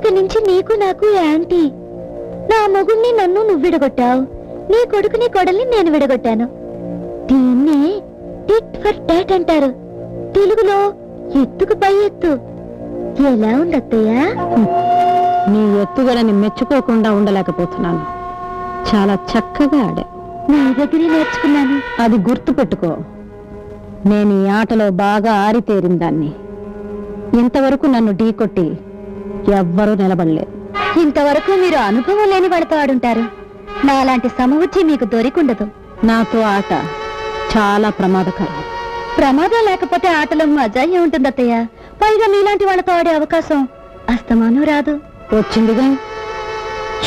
ఇక నుంచి నీకు నాకు యాంటీ. నా మొగుణ్ణి నన్ను నువ్వు విడగొట్టావు, నీ కొడుకుని కొడల్ని నేను విడగొట్టాను. దీన్ని టిట్ ఫర్ టాట్ అంటారు, తెలుగులో ఎత్తుకు పై ఎత్తు. ఎలా ఉంది అత్తయ్య? నీ ఎత్తుగడని మెచ్చుకోకుండా ఉండలేకపోతున్నాను. చాలా చక్కగా ఆడా. నీ దగ్గరే నేర్చుకున్నాను. అది గుర్తు పెట్టుకో, నేను ఈ ఆటలో బాగా ఆరితేరిన దాన్ని. ఇంతవరకు నన్ను ఢీకొట్టి ఎవ్వరూ నిలబడలేదు. ఇంతవరకు మీరు అనుభవం లేని వాళ్ళతో ఆడుంటారు. నాలాంటి సమవుచ్చి మీకు దొరికుండదు. నాతో ఆట చాలా ప్రమాదకరం. ప్రమాదం లేకపోతే ఆటలో మజా ఉంటుంది అత్తయ్య. పైగా మీలాంటి వాళ్ళతో ఆడే అవకాశం అస్తమానం రాదు. వచ్చిందిగా,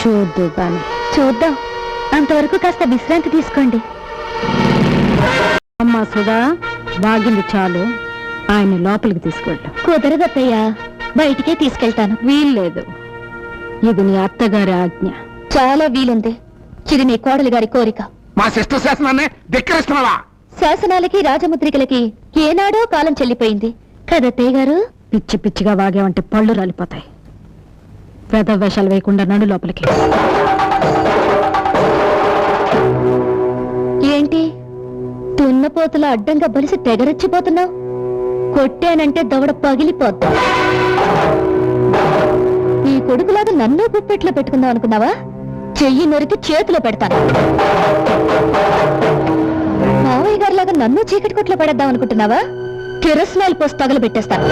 చూద్దు గాని. చూద్దాం, అంతవరకు కాస్త విశ్రాంతి తీసుకోండి. అమ్మా సుధా, వాగింది చాలు, ఆయన లోపలికి తీసుకెళ్ళు. కుదరదత్తయ్య, బయటికే తీసుకెళ్తాను. వీల్లేదు, ఇది నీ అత్తగారి ఆజ్ఞ. చాలా వీలుంది. ఇది నీ కోడలి గారి కోరిక. మా సిస్టర్ శాసనాన్ని ధిక్కరిస్తున్నావా? శాసనాలకి రాజముద్రికలకి ఏనాడో కాలం చెల్లిపోయింది కదత్తయ్య గారు. పిచ్చి పిచ్చిగా వాగేవంటే పళ్ళు రాలిపోతాయి. పెద్ద వేషాలు వేయకుండా నడు లోపలికి. ఏంటి తున్నపోతుల అడ్డంగా బలిసి తెగరచ్చిపోతున్నావు? కొట్టానంటే దవడ పగిలిపోద్దా. ఈ కొడుకులాగా నన్ను గుప్పెట్లో పెట్టుకుందాం అనుకున్నావా? చెయ్యి నొరికి చేతిలో పెడతాను. మావయ్య గారిలాగా నన్ను చీకటి కొట్లో పడేద్దాం అనుకుంటున్నావా? కిరసనాయిల్ పోసి తగలబెట్టేస్తాను.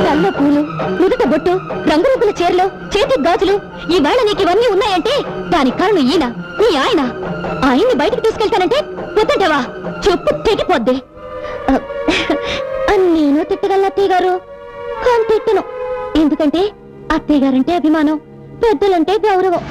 నల్ల పూలు, నుదుట బొట్టు, రంగురంగుల చీరలు, చేతి గాజులు, ఈవేళ నీకు ఇవన్నీ ఉన్నాయంటే దానికి కారణం ఈయన, నీ ఆయన. ఆయన్ని బయటకు తీసుకెళ్తానంటే వద్దంటావా? చెప్పు తెగిపోద్ది. నేను తిట్టగలను అత్తయ్య గారు, కానీ తిట్టను. ఎందుకంటే అత్తయ్య గారంటే అభిమానం, పెద్దలంటే గౌరవం.